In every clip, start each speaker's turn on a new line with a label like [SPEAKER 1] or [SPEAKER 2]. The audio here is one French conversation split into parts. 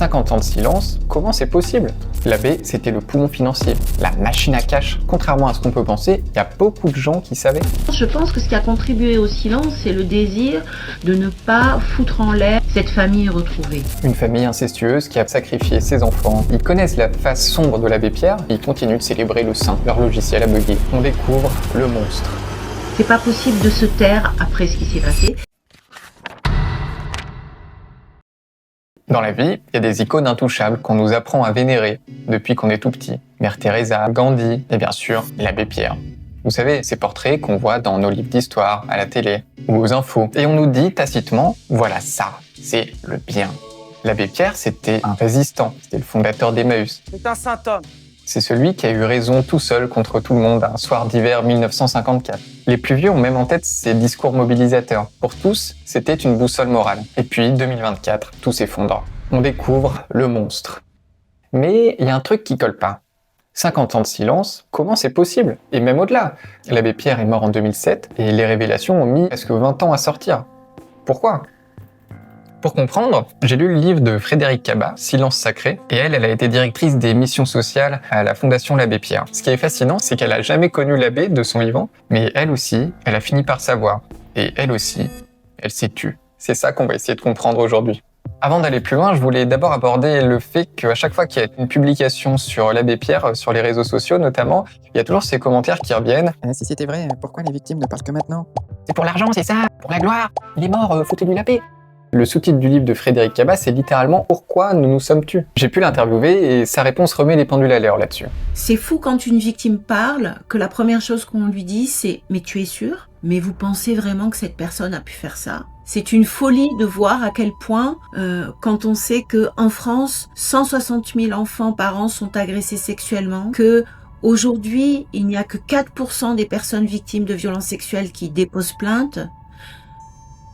[SPEAKER 1] 50 ans de silence, comment c'est possible? L'abbé, c'était le poumon financier, la machine à cash. Contrairement à ce qu'on peut penser, il y a beaucoup de gens qui savaient.
[SPEAKER 2] Je pense que ce qui a contribué au silence, c'est le désir de ne pas foutre en l'air cette famille retrouvée.
[SPEAKER 1] Une famille incestueuse qui a sacrifié ses enfants. Ils connaissent la face sombre de l'abbé Pierre, et ils continuent de célébrer le saint. Leur logiciel a bugué. On découvre le monstre.
[SPEAKER 2] C'est pas possible de se taire après ce qui s'est passé.
[SPEAKER 1] Dans la vie, il y a des icônes intouchables qu'on nous apprend à vénérer depuis qu'on est tout petit. Mère Teresa, Gandhi et bien sûr l'abbé Pierre. Vous savez, ces portraits qu'on voit dans nos livres d'histoire, à la télé ou aux infos. Et on nous dit tacitement, voilà ça, c'est le bien. L'abbé Pierre, c'était un résistant, c'était le fondateur d'Emmaüs.
[SPEAKER 3] C'est un saint homme.
[SPEAKER 1] C'est celui qui a eu raison tout seul contre tout le monde un soir d'hiver 1954. Les plus vieux ont même en tête ses discours mobilisateurs. Pour tous, c'était une boussole morale. Et puis, 2024, tout s'effondre. On découvre le monstre. Mais il y a un truc qui colle pas. 50 ans de silence, comment c'est possible? Et même au-delà. L'abbé Pierre est mort en 2007 et les révélations ont mis presque 20 ans à sortir. Pourquoi? Pour comprendre, j'ai lu le livre de Frédéric Cabat, Silence sacré, et elle a été directrice des missions sociales à la Fondation l'Abbé Pierre. Ce qui est fascinant, c'est qu'elle a jamais connu l'abbé de son vivant, mais elle aussi, elle a fini par savoir. Et elle aussi, elle s'est tue. C'est ça qu'on va essayer de comprendre aujourd'hui. Avant d'aller plus loin, je voulais d'abord aborder le fait qu'à chaque fois qu'il y a une publication sur l'abbé Pierre, sur les réseaux sociaux notamment, il y a toujours ces commentaires qui reviennent.
[SPEAKER 4] Si c'était vrai, pourquoi les victimes ne parlent que maintenant?
[SPEAKER 1] C'est pour l'argent, c'est ça, pour la gloire. Il est mort, foutez-lui la paix. Le sous-titre du livre de Frédéric Cabat, c'est littéralement « Pourquoi nous nous sommes tus ?» J'ai pu l'interviewer et sa réponse remet les pendules à l'heure là-dessus.
[SPEAKER 2] C'est fou quand une victime parle, que la première chose qu'on lui dit c'est « Mais tu es sûr? Mais vous pensez vraiment que cette personne a pu faire ça ?» C'est une folie de voir à quel point, quand on sait qu'en France, 160 000 enfants par an sont agressés sexuellement, que aujourd'hui, il n'y a que 4% des personnes victimes de violences sexuelles qui déposent plainte,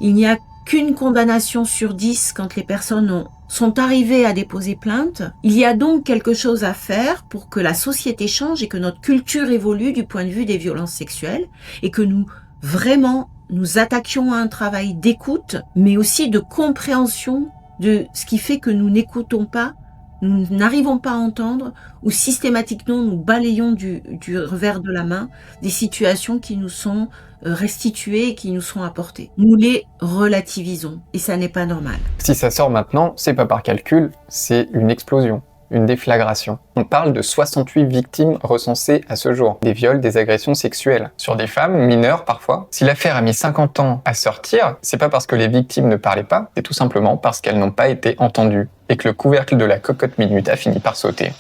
[SPEAKER 2] il n'y a qu'une condamnation sur 10 quand les personnes sont arrivées à déposer plainte. Il y a donc quelque chose à faire pour que la société change et que notre culture évolue du point de vue des violences sexuelles et que nous attaquions à un travail d'écoute, mais aussi de compréhension de ce qui fait que nous n'écoutons pas, nous n'arrivons pas à entendre ou systématiquement nous balayons du revers de la main des situations qui nous sont restituées et qui nous sont apportées. Nous les relativisons et ça n'est pas normal.
[SPEAKER 1] Si ça sort maintenant, c'est pas par calcul, c'est une explosion, une déflagration. On parle de 68 victimes recensées à ce jour, des viols, des agressions sexuelles, sur des femmes, mineures parfois. Si l'affaire a mis 50 ans à sortir, c'est pas parce que les victimes ne parlaient pas, c'est tout simplement parce qu'elles n'ont pas été entendues, et que le couvercle de la cocotte minute a fini par sauter.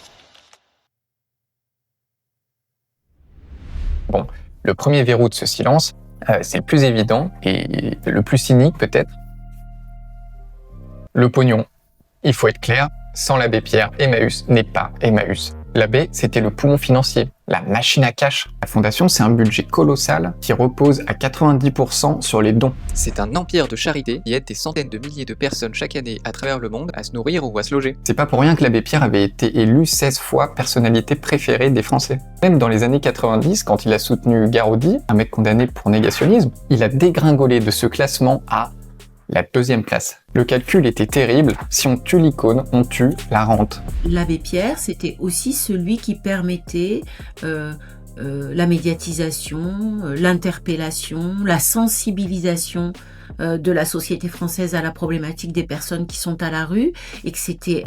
[SPEAKER 1] Bon, le premier verrou de ce silence, c'est le plus évident, et le plus cynique peut-être. Le pognon. Il faut être clair, sans l'abbé Pierre, Emmaüs n'est pas Emmaüs. L'abbé, c'était le poumon financier, la machine à cash. La fondation, c'est un budget colossal qui repose à 90% sur les dons.
[SPEAKER 4] C'est un empire de charité qui aide des centaines de milliers de personnes chaque année à travers le monde à se nourrir ou à se loger.
[SPEAKER 1] C'est pas pour rien que l'abbé Pierre avait été élu 16 fois personnalité préférée des Français. Même dans les années 90, quand il a soutenu Garaudy, un mec condamné pour négationnisme, il a dégringolé de ce classement à la 2e place. Le calcul était terrible, si on tue l'icône, on tue la rente.
[SPEAKER 2] L'abbé Pierre, c'était aussi celui qui permettait la médiatisation, l'interpellation, la sensibilisation de la société française à la problématique des personnes qui sont à la rue et que c'était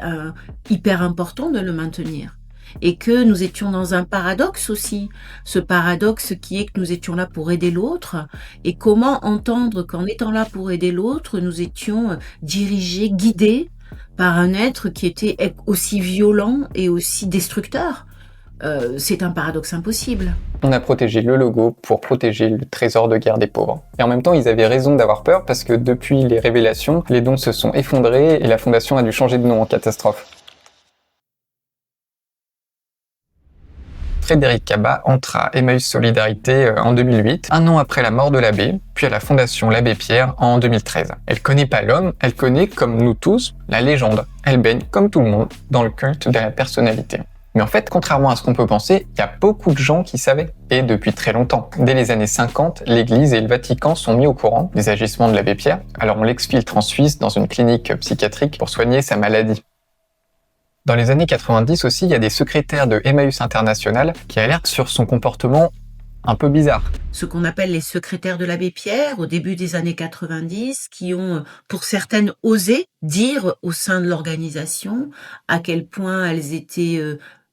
[SPEAKER 2] hyper important de le maintenir. Et que nous étions dans un paradoxe aussi, ce paradoxe qui est que nous étions là pour aider l'autre, et comment entendre qu'en étant là pour aider l'autre, nous étions dirigés, guidés par un être qui était aussi violent et aussi destructeur. C'est un paradoxe impossible.
[SPEAKER 1] On a protégé le logo pour protéger le trésor de guerre des pauvres. Et en même temps, ils avaient raison d'avoir peur parce que depuis les révélations, les dons se sont effondrés et la fondation a dû changer de nom en catastrophe. Frédéric Cabat entre à Emmaüs Solidarité en 2008, un an après la mort de l'abbé, puis à la fondation l'Abbé Pierre en 2013. Elle connaît pas l'homme, elle connaît, comme nous tous, la légende. Elle baigne, comme tout le monde, dans le culte de la personnalité. Mais en fait, contrairement à ce qu'on peut penser, il y a beaucoup de gens qui savaient, et depuis très longtemps. Dès les années 50, l'Église et le Vatican sont mis au courant des agissements de l'abbé Pierre, alors on l'exfiltre en Suisse dans une clinique psychiatrique pour soigner sa maladie. Dans les années 90 aussi, il y a des secrétaires de Emmaüs International qui alertent sur son comportement un peu bizarre.
[SPEAKER 2] Ce qu'on appelle les secrétaires de l'abbé Pierre au début des années 90, qui ont, pour certaines, osé dire au sein de l'organisation à quel point elles étaient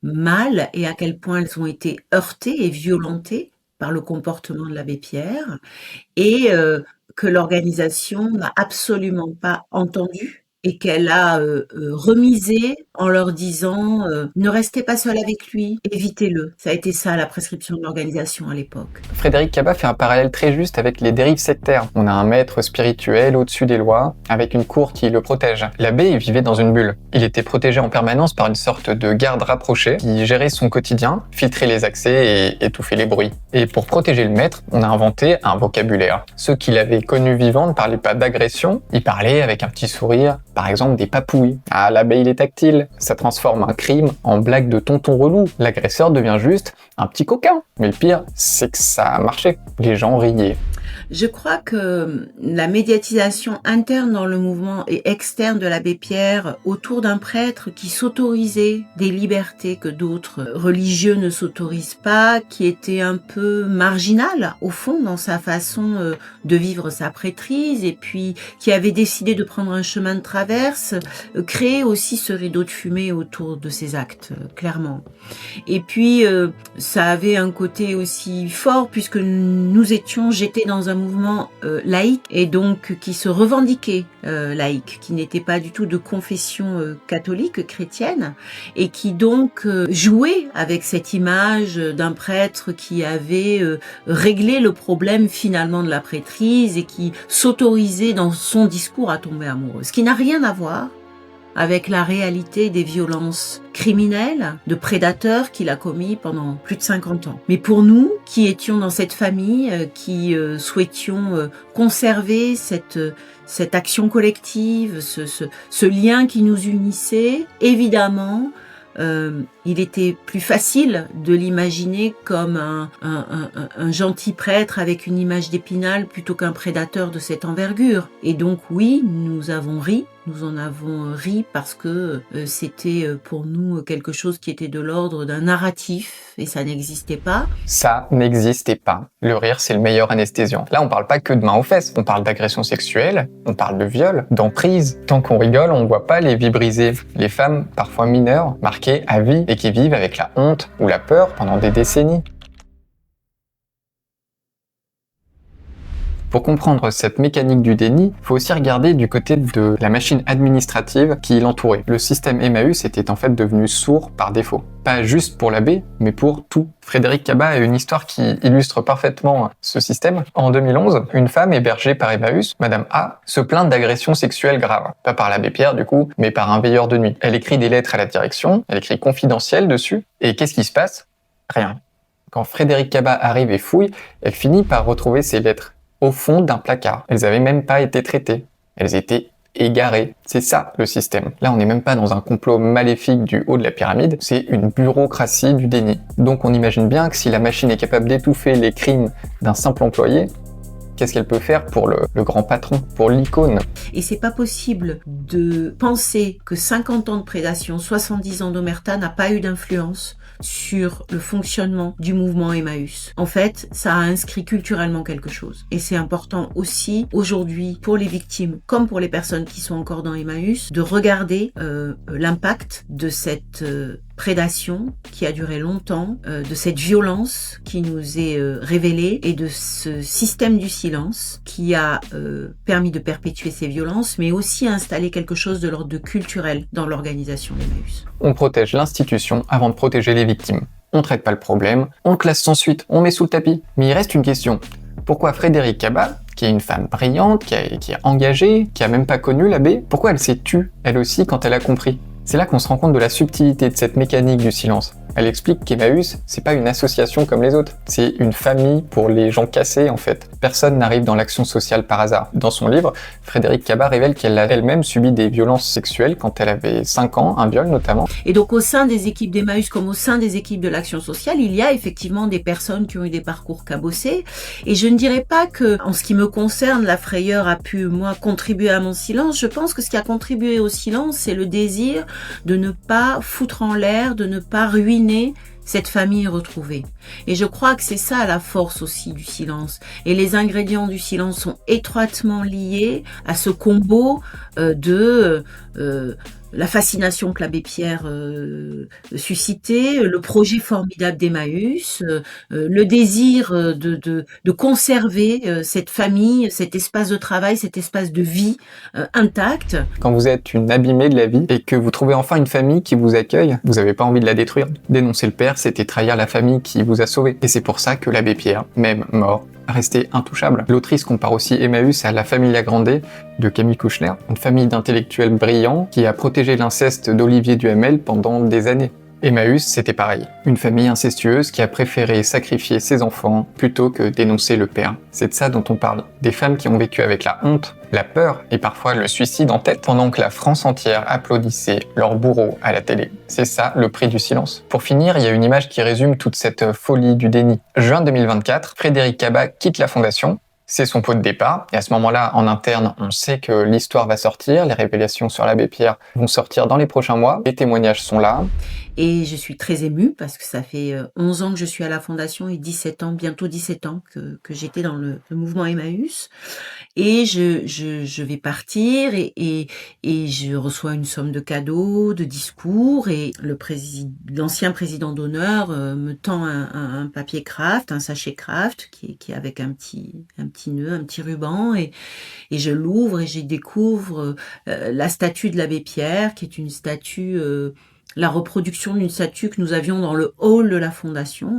[SPEAKER 2] mal et à quel point elles ont été heurtées et violentées par le comportement de l'abbé Pierre, et que l'organisation n'a absolument pas entendu et qu'elle a remisé en leur disant ne restez pas seul avec lui, évitez-le. Ça a été ça la prescription de l'organisation à l'époque.
[SPEAKER 1] Frédéric Cabat fait un parallèle très juste avec les dérives sectaires. On a un maître spirituel au-dessus des lois, avec une cour qui le protège. L'abbé vivait dans une bulle. Il était protégé en permanence par une sorte de garde rapproché qui gérait son quotidien, filtrait les accès et étouffait les bruits. Et pour protéger le maître, on a inventé un vocabulaire. Ceux qui l'avaient connu vivant ne parlaient pas d'agression, ils parlaient avec un petit sourire, par exemple des papouilles. Ah, l'abbé il est tactile. Ça transforme un crime en blague de tonton relou. L'agresseur devient juste un petit coquin. Mais le pire, c'est que ça a marché. Les gens riaient.
[SPEAKER 2] Je crois que la médiatisation interne dans le mouvement et externe de l'abbé Pierre autour d'un prêtre qui s'autorisait des libertés que d'autres religieux ne s'autorisent pas, qui était un peu marginal au fond dans sa façon de vivre sa prêtrise et puis qui avait décidé de prendre un chemin de traverse, créait aussi ce rideau de fumée autour de ses actes, clairement. Et puis ça avait un côté aussi fort puisque j'étais dans un mouvement laïque et donc qui se revendiquait laïque, qui n'était pas du tout de confession catholique, chrétienne, et qui donc jouait avec cette image d'un prêtre qui avait réglé le problème finalement de la prêtrise et qui s'autorisait dans son discours à tomber amoureux. Ce qui n'a rien à voir avec la réalité des violences criminelles, de prédateurs qu'il a commis pendant plus de 50 ans. Mais pour nous, qui étions dans cette famille, qui souhaitions conserver cette action collective, ce lien qui nous unissait, évidemment, il était plus facile de l'imaginer comme un gentil prêtre avec une image d'Épinal plutôt qu'un prédateur de cette envergure. Et donc oui, nous en avons ri parce que c'était pour nous quelque chose qui était de l'ordre d'un narratif et ça n'existait pas.
[SPEAKER 1] Ça n'existait pas. Le rire, c'est le meilleur anesthésiant. Là, on parle pas que de main aux fesses, on parle d'agression sexuelle, on parle de viol, d'emprise. Tant qu'on rigole, on voit pas les vies brisées. Les femmes, parfois mineures, marquées à vie et qui vivent avec la honte ou la peur pendant des décennies. Pour comprendre cette mécanique du déni, il faut aussi regarder du côté de la machine administrative qui l'entourait. Le système Emmaüs était en fait devenu sourd par défaut. Pas juste pour l'abbé, mais pour tout. Frédéric Cabat a une histoire qui illustre parfaitement ce système. En 2011, une femme hébergée par Emmaüs, Madame A, se plaint d'agressions sexuelles graves. Pas par l'abbé Pierre du coup, mais par un veilleur de nuit. Elle écrit des lettres à la direction, elle écrit confidentiel dessus, et qu'est-ce qui se passe? Rien. Quand Frédéric Cabat arrive et fouille, elle finit par retrouver ces lettres au fond d'un placard. Elles avaient même pas été traitées. Elles étaient égarées. C'est ça, le système. Là, on n'est même pas dans un complot maléfique du haut de la pyramide, c'est une bureaucratie du déni. Donc on imagine bien que si la machine est capable d'étouffer les crimes d'un simple employé, qu'est-ce qu'elle peut faire pour le grand patron, pour l'icône?
[SPEAKER 2] Et c'est pas possible de penser que 50 ans de prédation, 70 ans d'omerta n'a pas eu d'influence sur le fonctionnement du mouvement Emmaüs. En fait, ça a inscrit culturellement quelque chose. Et c'est important aussi, aujourd'hui, pour les victimes, comme pour les personnes qui sont encore dans Emmaüs, de regarder l'impact de cette prédation qui a duré longtemps, de cette violence qui nous est révélée et de ce système du silence qui a permis de perpétuer ces violences, mais aussi installer quelque chose de l'ordre de culturel dans l'organisation d'Emmaüs.
[SPEAKER 1] On protège l'institution avant de protéger les victimes. On traite pas le problème, on le classe sans suite, on met sous le tapis. Mais il reste une question. Pourquoi Frédéric Cabat, qui est une femme brillante, qui est engagée, qui a même pas connu l'abbé, pourquoi elle s'est tue, elle aussi, quand elle a compris? C'est là qu'on se rend compte de la subtilité de cette mécanique du silence. Elle explique qu'Emmaüs, c'est pas une association comme les autres, c'est une famille pour les gens cassés en fait. Personne n'arrive dans l'action sociale par hasard. Dans son livre, Frédéric Cabas révèle qu'elle a elle-même subi des violences sexuelles quand elle avait 5 ans, un viol notamment.
[SPEAKER 2] Et donc au sein des équipes d'Emmaüs comme au sein des équipes de l'action sociale, il y a effectivement des personnes qui ont eu des parcours cabossés. Et je ne dirais pas que, en ce qui me concerne, la frayeur a pu, moi, contribuer à mon silence. Je pense que ce qui a contribué au silence, c'est le désir de ne pas foutre en l'air, de ne pas ruiner cette famille retrouvée. Et je crois que c'est ça la force aussi du silence. Et les ingrédients du silence sont étroitement liés à ce combo de la fascination que l'abbé Pierre suscitait, le projet formidable d'Emmaüs, le désir de conserver cette famille, cet espace de travail, cet espace de vie intact.
[SPEAKER 1] Quand vous êtes une abîmée de la vie et que vous trouvez enfin une famille qui vous accueille, vous n'avez pas envie de la détruire. Dénoncer le père, c'était trahir la famille qui vous a sauvé. Et c'est pour ça que l'abbé Pierre, même mort, restait intouchable. L'autrice compare aussi Emmaüs à la Familia Grande de Camille Kouchner, une famille d'intellectuels brillants qui a protégé l'inceste d'Olivier Duhamel pendant des années. Emmaüs, c'était pareil. Une famille incestueuse qui a préféré sacrifier ses enfants plutôt que dénoncer le père. C'est de ça dont on parle. Des femmes qui ont vécu avec la honte, la peur et parfois le suicide en tête pendant que la France entière applaudissait leur bourreau à la télé. C'est ça le prix du silence. Pour finir, il y a une image qui résume toute cette folie du déni. Juin 2024, Frédéric Cabas quitte la fondation. C'est son pot de départ, et à ce moment-là, en interne, on sait que l'histoire va sortir, les révélations sur l'abbé Pierre vont sortir dans les prochains mois, les témoignages sont là.
[SPEAKER 2] Et je suis très émue parce que ça fait 11 ans que je suis à la Fondation et 17 ans, bientôt 17 ans que j'étais dans le mouvement Emmaüs. Et je vais partir et je reçois une somme de cadeaux, de discours et l'ancien président d'honneur me tend un papier craft, un sachet craft qui est avec un petit nœud, un petit ruban et je l'ouvre et j'y découvre la statue de l'abbé Pierre qui est une statue... la reproduction d'une statue que nous avions dans le hall de la Fondation,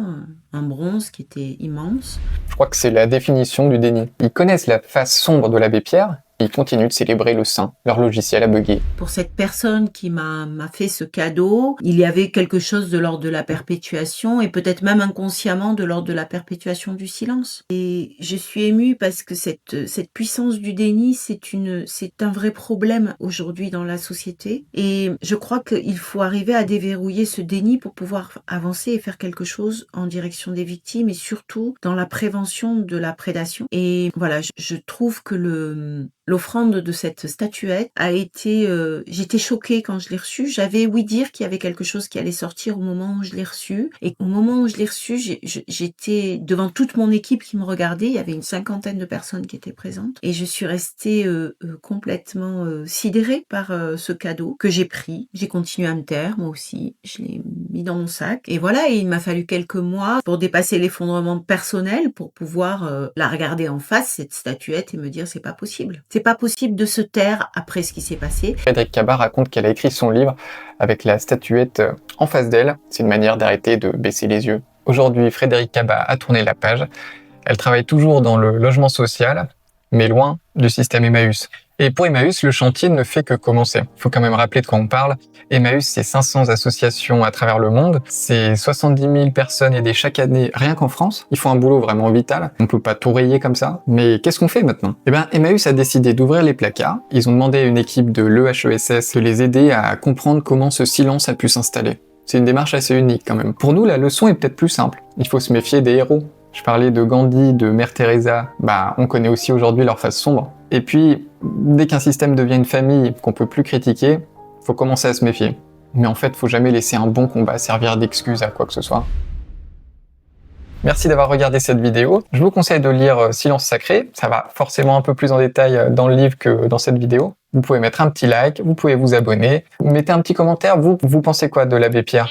[SPEAKER 2] un bronze qui était immense.
[SPEAKER 1] Je crois que c'est la définition du déni. Ils connaissent la face sombre de l'abbé Pierre, et ils continuent de célébrer le saint. Leur logiciel a bugué.
[SPEAKER 2] Pour cette personne qui m'a fait ce cadeau, il y avait quelque chose de l'ordre de la perpétuation et peut-être même inconsciemment de l'ordre de la perpétuation du silence. Et je suis émue parce que cette puissance du déni, c'est un vrai problème aujourd'hui dans la société. Et je crois qu'il faut arriver à déverrouiller ce déni pour pouvoir avancer et faire quelque chose en direction des victimes et surtout dans la prévention de la prédation. Et voilà, je trouve que l'offrande de cette statuette a été... j'étais choquée quand je l'ai reçue. J'avais ouï dire qu'il y avait quelque chose qui allait sortir au moment où je l'ai reçue. Et au moment où je l'ai reçue, j'étais devant toute mon équipe qui me regardait. Il y avait une 50aine de personnes qui étaient présentes. Et je suis restée complètement sidérée par ce cadeau que j'ai pris. J'ai continué à me taire, moi aussi. Je l'ai mis dans mon sac. Et voilà, et il m'a fallu quelques mois pour dépasser l'effondrement personnel, pour pouvoir la regarder en face, cette statuette, et me dire c'est pas possible. C'est pas possible de se taire après ce qui s'est passé.
[SPEAKER 1] Frédéric Cabas raconte qu'elle a écrit son livre avec la statuette en face d'elle. C'est une manière d'arrêter de baisser les yeux. Aujourd'hui, Frédéric Cabas a tourné la page. Elle travaille toujours dans le logement social, mais loin du système Emmaüs. Et pour Emmaüs, le chantier ne fait que commencer. Il faut quand même rappeler de quoi on parle. Emmaüs, c'est 500 associations à travers le monde. C'est 70 000 personnes aidées chaque année, rien qu'en France. Ils font un boulot vraiment vital. On peut pas tout rayer comme ça. Mais qu'est-ce qu'on fait maintenant? Eh ben, Emmaüs a décidé d'ouvrir les placards. Ils ont demandé à une équipe de l'EHESS de les aider à comprendre comment ce silence a pu s'installer. C'est une démarche assez unique quand même. Pour nous, la leçon est peut-être plus simple. Il faut se méfier des héros. Je parlais de Gandhi, de Mère Teresa. On connaît aussi aujourd'hui leur face sombre. Et puis, dès qu'un système devient une famille qu'on peut plus critiquer, faut commencer à se méfier. Mais en fait, faut jamais laisser un bon combat servir d'excuse à quoi que ce soit. Merci d'avoir regardé cette vidéo. Je vous conseille de lire Silence Sacré. Ça va forcément un peu plus en détail dans le livre que dans cette vidéo. Vous pouvez mettre un petit like, vous pouvez vous abonner. Mettez un petit commentaire. Vous pensez quoi de l'abbé Pierre ?